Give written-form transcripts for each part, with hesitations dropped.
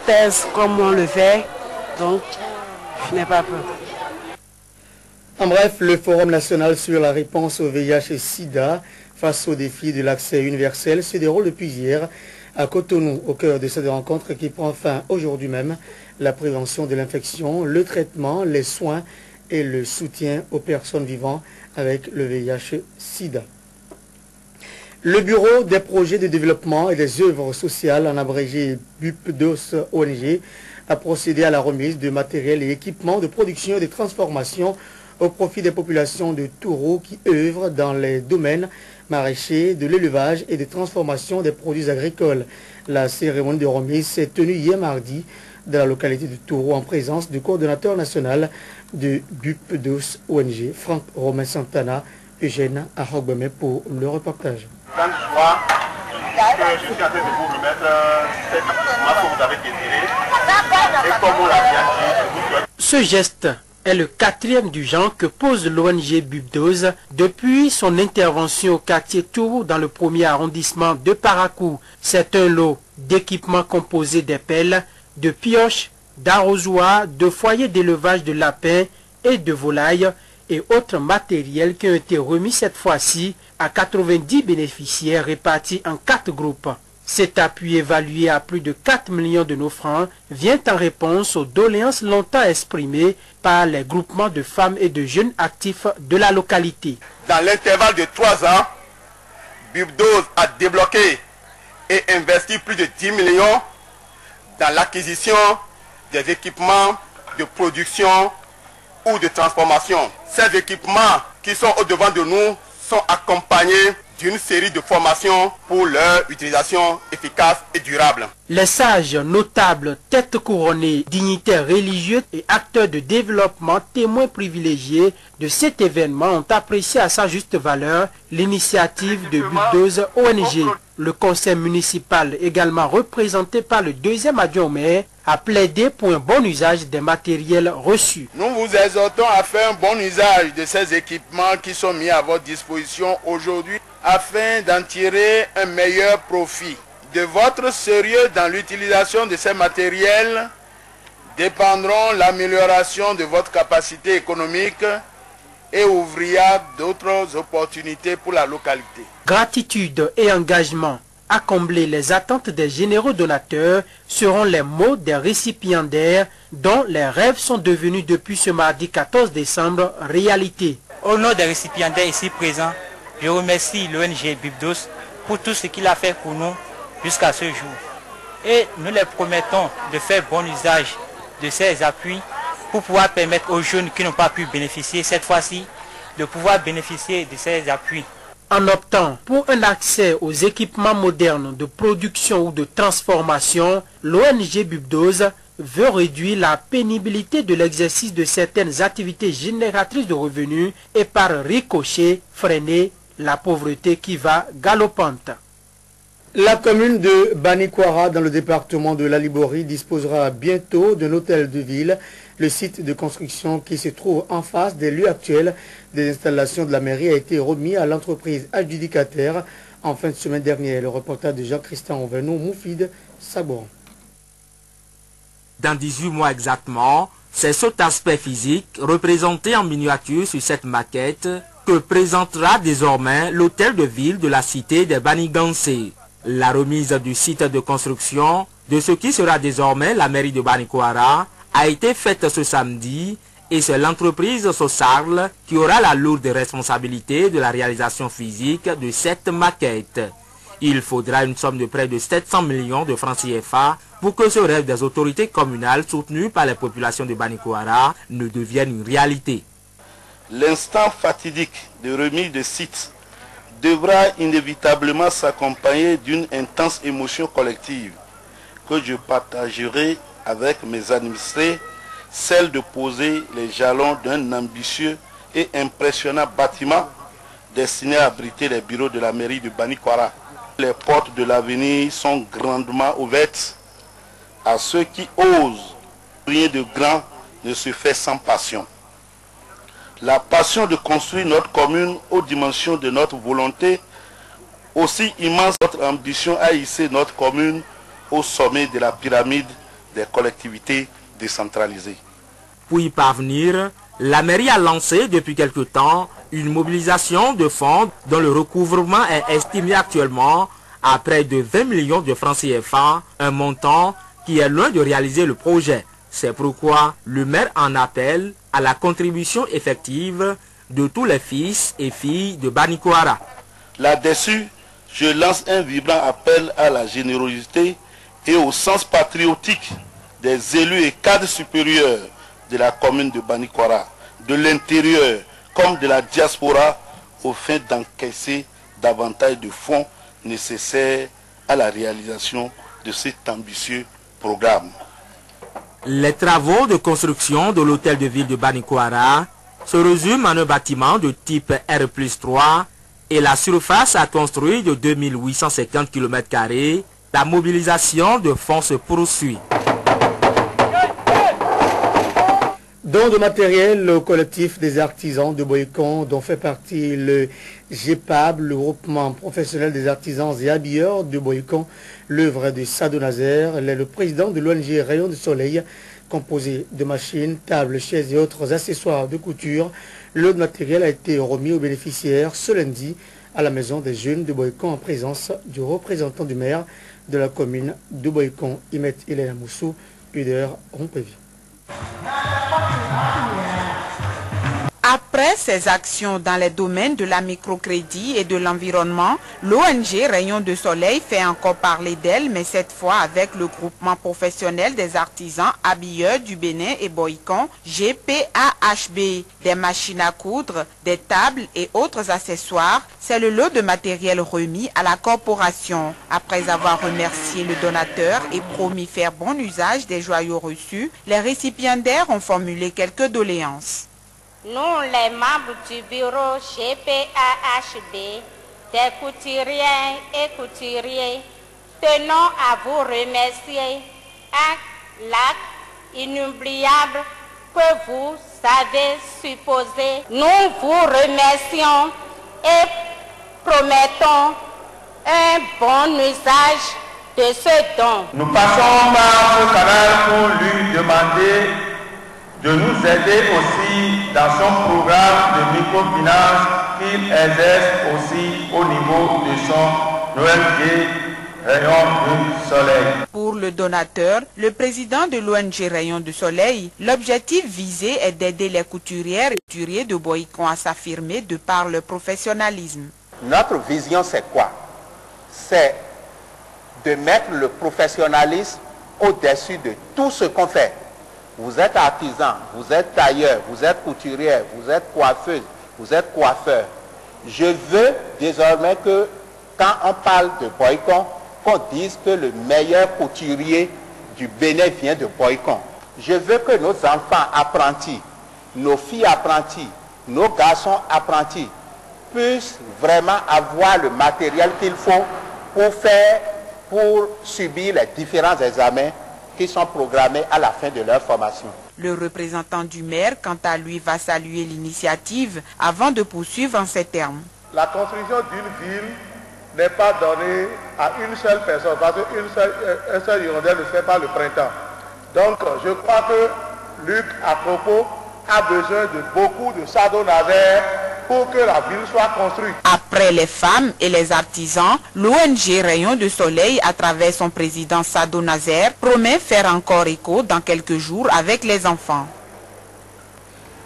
pèse comme on le fait, donc je n'ai pas peur. En bref, le Forum national sur la réponse au VIH et SIDA face au défi de l'accès universel se déroule depuis hier à Cotonou, au cœur de cette rencontre qui prend fin aujourd'hui même. La prévention de l'infection, le traitement, les soins et le soutien aux personnes vivant avec le VIH-SIDA. Le Bureau des projets de développement et des œuvres sociales, en abrégé BUPDOS ONG, a procédé à la remise de matériel et équipements de production et de transformation au profit des populations de Touro qui œuvrent dans les domaines maraîchers, de l'élevage et de transformation des produits agricoles. La cérémonie de remise s'est tenue hier mardi dans la localité de Touro en présence du coordonnateur national de BUPDOS ONG, Franck Romain Santana, Eugène Ahogbeme pour le reportage. Grande joie que je suis en train de vous remettre cette masse que vous avez désirée et comme on l'a bien dit, ce geste est le 4e du genre que pose l'ONG BUPDOS depuis son intervention au quartier Touro dans le 1er arrondissement de Parakou. C'est un lot d'équipements composés des pelles, de pioches, d'arrosoirs, de foyers d'élevage de lapins et de volailles et autres matériels qui ont été remis cette fois-ci à 90 bénéficiaires répartis en 4 groupes. Cet appui évalué à plus de 4 millions de nos francs vient en réponse aux doléances longtemps exprimées par les groupements de femmes et de jeunes actifs de la localité. Dans l'intervalle de 3 ans, BUPDOS a débloqué et investi plus de 10 millions dans l'acquisition des équipements de production ou de transformation. Ces équipements qui sont au-devant de nous sont accompagnés d'une série de formations pour leur utilisation efficace et durable. Les sages, notables, têtes couronnées, dignitaires religieux et acteurs de développement, témoins privilégiés de cet événement ont apprécié à sa juste valeur l'initiative de BUPDOS ONG. Le conseil municipal, également représenté par le 2e adjoint au maire, a plaidé pour un bon usage des matériels reçus. Nous vous exhortons à faire un bon usage de ces équipements qui sont mis à votre disposition aujourd'hui afin d'en tirer un meilleur profit. De votre sérieux dans l'utilisation de ces matériels dépendront l'amélioration de votre capacité économique et ouvrira d'autres opportunités pour la localité. Gratitude et engagement à combler les attentes des généreux donateurs seront les mots des récipiendaires dont les rêves sont devenus depuis ce mardi 14 décembre réalité. Au nom des récipiendaires ici présents, je remercie l'ONG BUPDOS pour tout ce qu'il a fait pour nous jusqu'à ce jour. Et nous les promettons de faire bon usage de ces appuis pour pouvoir permettre aux jeunes qui n'ont pas pu bénéficier cette fois-ci de pouvoir bénéficier de ces appuis. En optant pour un accès aux équipements modernes de production ou de transformation, l'ONG BUPDOS veut réduire la pénibilité de l'exercice de certaines activités génératrices de revenus et par ricochet freiner la pauvreté qui va galopante. La commune de Banikwara, dans le département de la Liborie, disposera bientôt d'un hôtel de ville. Le site de construction qui se trouve en face des lieux actuels des installations de la mairie a été remis à l'entreprise adjudicataire en fin de semaine dernière. Le reportage de Jean-Christian Oveno, Moufid Sabouran. Dans 18 mois exactement, c'est cet aspect physique représenté en miniature sur cette maquette que présentera désormais l'hôtel de ville de la cité des Banigansé. La remise du site de construction de ce qui sera désormais la mairie de Banikwara a été faite ce samedi et c'est l'entreprise Sosarl qui aura la lourde responsabilité de la réalisation physique de cette maquette. Il faudra une somme de près de 700 millions de francs CFA pour que ce rêve des autorités communales soutenues par les populations de Banikwara ne devienne une réalité. L'instant fatidique de remise de site devra inévitablement s'accompagner d'une intense émotion collective que je partagerai avec mes administrés, celle de poser les jalons d'un ambitieux et impressionnant bâtiment destiné à abriter les bureaux de la mairie de Banikwara. Les portes de l'avenir sont grandement ouvertes à ceux qui osent. Rien de grand ne se fait sans passion. La passion de construire notre commune aux dimensions de notre volonté, aussi immense notre ambition à hisser notre commune au sommet de la pyramide des collectivités décentralisées. Pour y parvenir, la mairie a lancé depuis quelque temps une mobilisation de fonds dont le recouvrement est estimé actuellement à près de 20 millions de francs CFA, un montant qui est loin de réaliser le projet. C'est pourquoi le maire en appelle à la contribution effective de tous les fils et filles de Banikwara. Là-dessus, je lance un vibrant appel à la générosité et au sens patriotique des élus et cadres supérieurs de la commune de Banikwara, de l'intérieur comme de la diaspora, au fin d'encaisser davantage de fonds nécessaires à la réalisation de cet ambitieux programme. Les travaux de construction de l'hôtel de ville de Banikwara se résument en un bâtiment de type R+3 et la surface à construire de 2850 km². La mobilisation de fonds se poursuit. Don de matériel au collectif des artisans de Boycon, dont fait partie le GEPAB, le groupement professionnel des artisans et habilleurs de Boycon, l'œuvre de Sado Nazer, le président de l'ONG Rayon de Soleil, composé de machines, tables, chaises et autres accessoires de couture. Le matériel a été remis aux bénéficiaires ce lundi à la maison des jeunes de Boycon en présence du représentant du maire de la commune de Boycon, Imet Ilena Moussou, Uder Rompevi. Après ses actions dans les domaines de la microcrédit et de l'environnement, l'ONG Rayon de Soleil fait encore parler d'elle, mais cette fois avec le groupement professionnel des artisans habilleurs du Bénin et Boycon, GPAHB. Des machines à coudre, des tables et autres accessoires, c'est le lot de matériel remis à la corporation. Après avoir remercié le donateur et promis faire bon usage des joyaux reçus, les récipiendaires ont formulé quelques doléances. Nous, les membres du bureau GPAHB, des couturiers et couturiers, tenons à vous remercier un l'acte inoubliable que vous avez supposé. Nous vous remercions et promettons un bon usage de ce don. Nous passons par ce canal pour lui demander de nous aider aussi dans son programme de microfinance qu'il exerce aussi au niveau de son ONG Rayon du Soleil. Pour le donateur, le président de l'ONG Rayon du Soleil, l'objectif visé est d'aider les couturières et couturiers de Boycon à s'affirmer de par leur professionnalisme. Notre vision, c'est quoi? C'est de mettre le professionnalisme au-dessus de tout ce qu'on fait. Vous êtes artisan, vous êtes tailleur, vous êtes couturière, vous êtes coiffeuse, vous êtes coiffeur. Je veux désormais que quand on parle de Boycon, qu'on dise que le meilleur couturier du Bénin vient de Boycon. Je veux que nos enfants apprentis, nos filles apprenties, nos garçons apprentis puissent vraiment avoir le matériel qu'il faut pour subir les différents examens qui sont programmés à la fin de leur formation. Le représentant du maire, quant à lui, va saluer l'initiative avant de poursuivre en ces termes. La construction d'une ville n'est pas donnée à une seule personne, parce qu'un seul hirondelle ne fait pas le printemps. Donc, je crois que Luc, à propos, a besoin de beaucoup de Sado Nazer pour que la ville soit construite. Après les femmes et les artisans, l'ONG Rayon de Soleil, à travers son président Sado Nazer, promet faire encore écho dans quelques jours avec les enfants.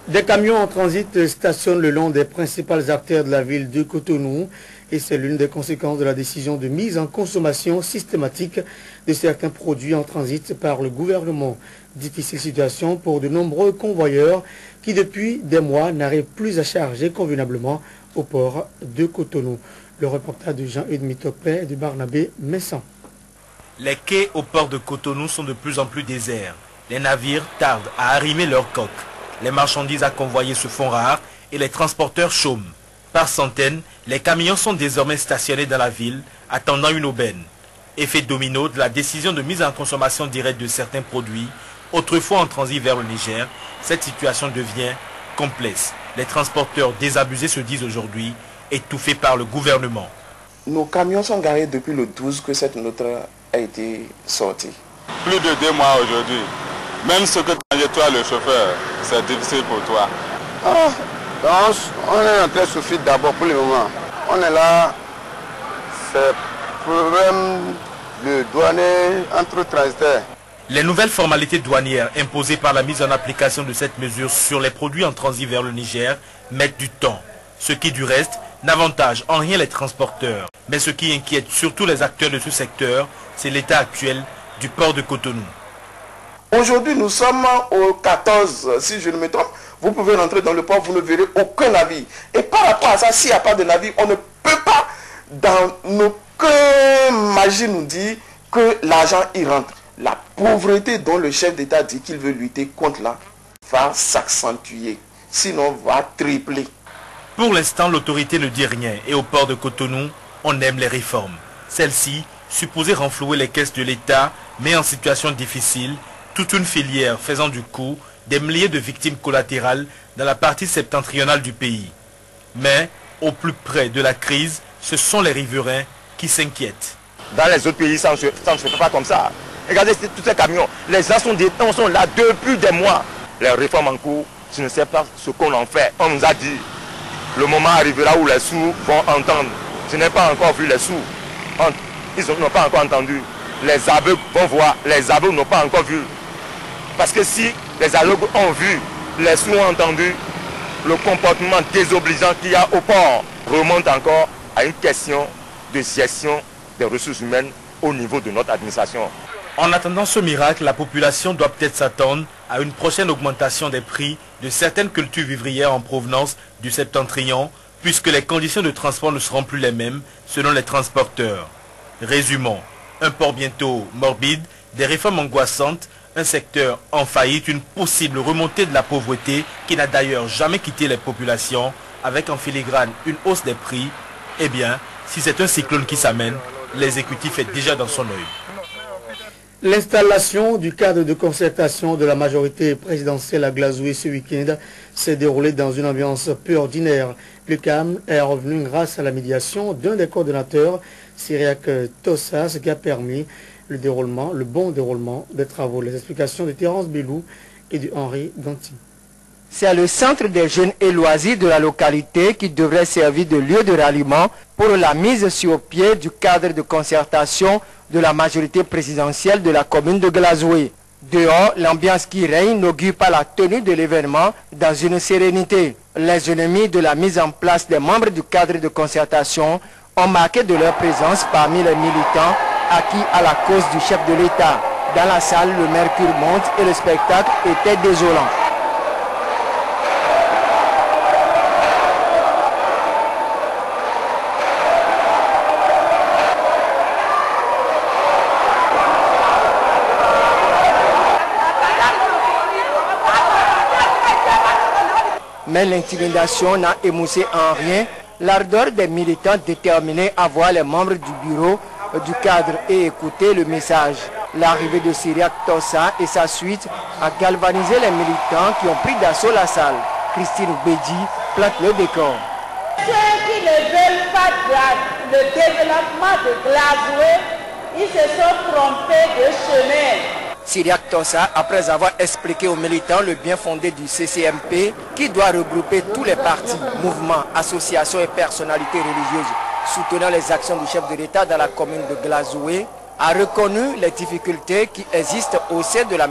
Des camions en transit stationnent le long des principales artères de la ville de Cotonou et c'est l'une des conséquences de la décision de mise en consommation systématique de certains produits en transit par le gouvernement. Difficile situation pour de nombreux convoyeurs qui depuis des mois n'arrivent plus à charger convenablement au port de Cotonou. Le reportage de Jean-Hugues Mitopé et de Barnabé Messan. Les quais au port de Cotonou sont de plus en plus déserts. Les navires tardent à arrimer leurs coques. Les marchandises à convoyer se font rares et les transporteurs chôment. Par centaines, les camions sont désormais stationnés dans la ville, attendant une aubaine. Effet domino de la décision de mise en consommation directe de certains produits, autrefois en transit vers le Niger, cette situation devient complexe. Les transporteurs désabusés se disent aujourd'hui étouffés par le gouvernement. Nos camions sont garés depuis le 12 que cette note a été sortie. plus de 2 mois aujourd'hui. Même ce que tu toi, le chauffeur, c'est difficile pour toi. Donc, on est en train de souffrir d'abord pour le moment. On est là, c'est problème de douanier entre transitaires. Les nouvelles formalités douanières imposées par la mise en application de cette mesure sur les produits en transit vers le Niger mettent du temps. Ce qui, du reste, n'avantage en rien les transporteurs. Mais ce qui inquiète surtout les acteurs de ce secteur, c'est l'état actuel du port de Cotonou. Aujourd'hui, nous sommes au 14, si je ne me trompe. Vous pouvez rentrer dans le port, vous ne verrez aucun navire. Et par rapport à ça, s'il n'y a pas de navire, on ne peut pas, dans aucun magie nous dit que l'argent y rentre. La pauvreté dont le chef d'État dit qu'il veut lutter contre là va s'accentuer, sinon va tripler. Pour l'instant, l'autorité ne dit rien et au port de Cotonou, on aime les réformes. Celle-ci, supposée renflouer les caisses de l'État, met en situation difficile toute une filière faisant du coup des milliers de victimes collatérales dans la partie septentrionale du pays. Mais, au plus près de la crise, ce sont les riverains qui s'inquiètent. Dans les autres pays, ça ne se fait pas comme ça. Regardez tous ces camions, les gens sont là depuis des mois. Les réformes en cours, je ne sais pas ce qu'on en fait. On nous a dit, le moment arrivera où les sourds vont entendre. Je n'ai pas encore vu les sourds. Ils n'ont pas encore entendu. Les aveugles vont voir, les aveugles n'ont pas encore vu. Parce que si les aveugles ont vu, les sourds ont entendu, le comportement désobligeant qu'il y a au port remonte encore à une question de gestion des ressources humaines au niveau de notre administration. En attendant ce miracle, la population doit peut-être s'attendre à une prochaine augmentation des prix de certaines cultures vivrières en provenance du septentrion, puisque les conditions de transport ne seront plus les mêmes selon les transporteurs. Résumons, un port bientôt morbide, des réformes angoissantes, un secteur en faillite, une possible remontée de la pauvreté qui n'a d'ailleurs jamais quitté les populations, avec en filigrane une hausse des prix. Eh bien, si c'est un cyclone qui s'amène, l'exécutif est déjà dans son œil. L'installation du cadre de concertation de la majorité présidentielle à Glazoué ce week-end s'est déroulée dans une ambiance peu ordinaire. Le calme est revenu grâce à la médiation d'un des coordonnateurs, Cyriac Tossa, ce qui a permis le bon déroulement des travaux. Les explications de Terence Belou et de Henri Ganti. C'est le centre des jeunes et loisirs de la localité qui devrait servir de lieu de ralliement pour la mise sur pied du cadre de concertation de la majorité présidentielle de la commune de Glazoué. Dehors, l'ambiance qui règne n'augure pas la tenue de l'événement dans une sérénité. Les ennemis de la mise en place des membres du cadre de concertation ont marqué de leur présence parmi les militants acquis à la cause du chef de l'État. Dans la salle, le mercure monte et le spectacle était désolant. Mais l'intimidation n'a émoussé en rien l'ardeur des militants déterminés à voir les membres du bureau du cadre et écouter le message. L'arrivée de Cyriac Tossa et sa suite a galvanisé les militants qui ont pris d'assaut la salle. Christine Bédi plante le décor. Ceux qui ne veulent pas le développement de Glazoué, ils se sont trompés de chemin. Cyriac Tossa, après avoir expliqué aux militants le bien fondé du CCMP, qui doit regrouper tous les partis, mouvements, associations et personnalités religieuses soutenant les actions du chef de l'État dans la commune de Glazoué, a reconnu les difficultés qui existent au sein de la